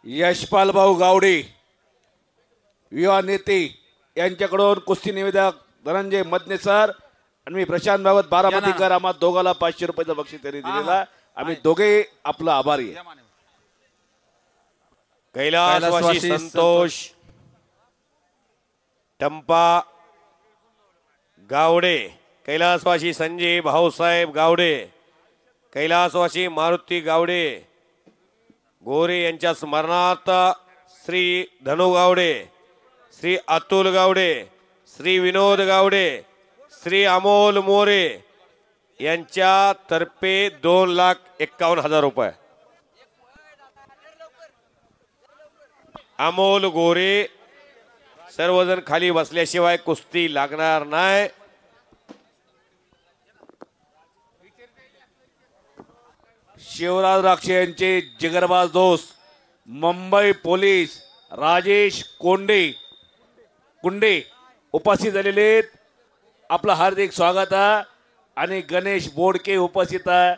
यशपाल भाऊ गावडे युवा नेते यांच्याकडून कुस्ती निवेदक धनंजय मदने सर आणि मी प्रशांत भागवत बारामतीकर आम्हा दोघाला 500 रुपयाचं बक्षीस त्यांनी दिलेला आम्ही दोघे आपला आभारी आहे। कैलासवासी संतोष टंपा गावडे, कैलासवासी संजय भाऊसाहेब गावडे, कैलासवासी मारुती गावडे गोरे यांच्या स्मरणार्थ श्री धनु गावडे, श्री अतुल गावडे, श्री विनोद गावडे, श्री अमोल मोरे यांच्या तर्फे 2,51,000 रुपये। अमोल गोरे सर्वजण खाली बसल्याशिवाय कुस्ती लागणार नाही। शिवराज राक्षे यांचे जिगरबाज दोस्त मुंबई पोलीस राजेश कुंडे उपस्थित झालेले आहेत, आपलं हार्दिक स्वागत आहे। आणि गणेश बोडके उपस्थित आहे,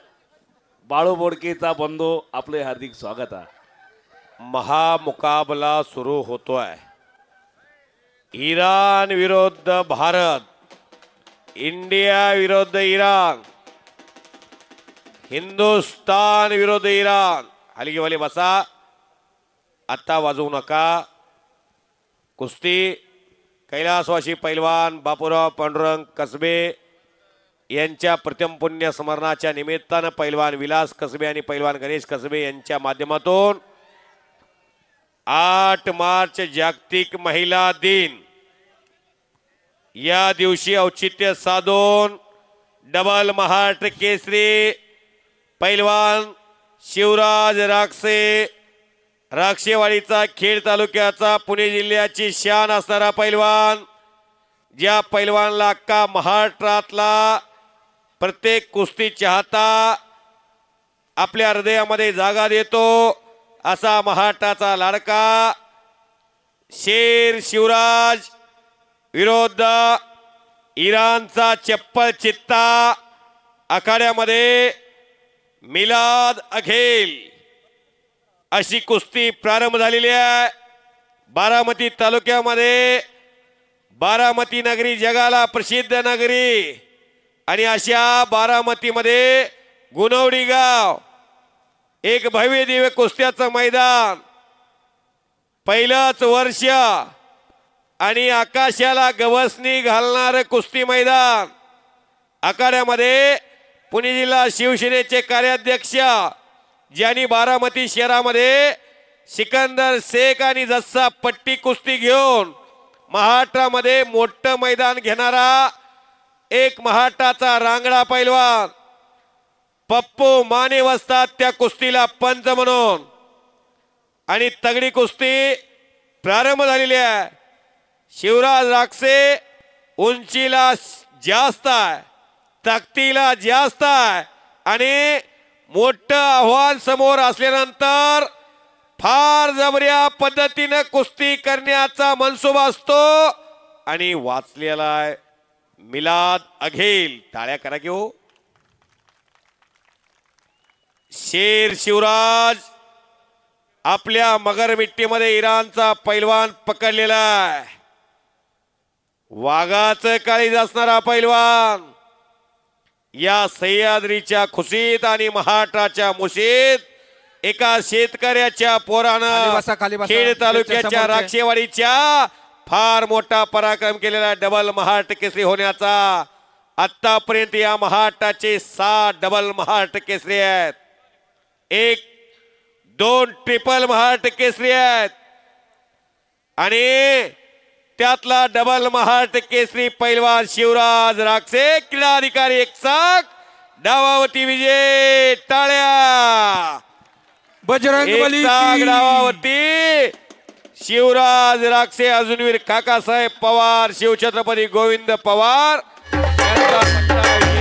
बाळू बोडकेचा बंधू आपले हार्दिक स्वागत आहे। महामुकाबला सुरू होतोय। इराण विरुद्ध भारत, इंडिया विरुद्ध इराण, हिंदुस्तान विरुद्ध इराण। हलगीवाले बसा, आता वाजवू नका। कुस्ती कैलासवासी पैलवान बापूराव पांडुरंग कसबे यांच्या प्रथम पुण्य स्मरणाच्या निमित्तानं पैलवान विलास कसबे आणि पैलवान गणेश कसबे यांच्या माध्यमातून 8 मार्च जागतिक महिला दिन या दिवशी औचित्य साधून डबल महाराष्ट्र केसरी पैलवान शिवराज राक्षेवाडीचा खेड तालुक्याचा पुणे जिल्ह्याची शान असणारा पैलवान, ज्या पैलवानला अख्खा महाराष्ट्रातला प्रत्येक कुस्ती चाहता आपल्या हृदयामध्ये जागा देतो असा महाराष्ट्राचा लाडका शेर शिवराज विरुद्ध इराणचा चप्पल चित्ता आखाड्यामध्ये मिलाद अखेल अशी कुस्ती प्रारंभ झालेली आहे। बारामती तालुक्यामध्ये बारामती नगरी जगाला प्रसिद्ध नगरी आणि अशा बारामतीमध्ये गुणवडी गाव एक भव्य दिव्य कुस्त्याचं मैदान, पहिलंच वर्ष आणि आकाशाला गवसणी घालणारं कुस्ती मैदान। आखाड्यामध्ये पुणे जिल्हा शिवसेनेचे कार्याध्यक्ष ज्यांनी बारामती शहरामध्ये सिकंदर शेख आणि जस्सा पट्टी कुस्ती घेऊन महाराष्ट्रामध्ये मोठं मैदान घेणारा एक महाराष्ट्राचा रांगडा पैलवान पप्पू माने बसतात त्या कुस्तीला पंच म्हणून। आणि तगडी कुस्ती प्रारंभ झालेली आहे। शिवराज राक्षे उंचीला जास्त आहे, ताकदीला जास्त आहे आणि मोठं आव्हान समोर असल्यानंतर फार जबऱ्या पद्धतीने कुस्ती करण्याचा मनसुबा असतो आणि वाचलेला आहे मिलाद अघेल। टाळ्या करा की हो। शेर शिवराज आपल्या मगर मिट्टीमध्ये इराणचा पैलवान पकडलेला आहे। वाघाचं काळीज असणारा पैलवान या सह्याद्रीच्या खुशीत आणि महाराष्ट्राच्या मुशीत एका शेतकऱ्याच्या पोरानं खेड तालुक्याच्या राक्षेवाडीच्या फार मोठा पराक्रम केलेला डबल महाराष्ट्र केसरी होण्याचा। आतापर्यंत या महाराष्ट्राचे 6 डबल महाराष्ट्र केसरी आहेत, 1-2 ट्रिपल महाराष्ट्र केसरी आहेत आणि त्यातला डबल महाराष्ट्र केसरी पैलवान शिवराज राक्षे क्रीडा अधिकारी एकसाक डावावती विजय। टाळ्या बजरंगबली डावावती शिवराज राक्षे, अजूनवीर काकासाहेब पवार, शिवछत्रपती गोविंद पवार यांचा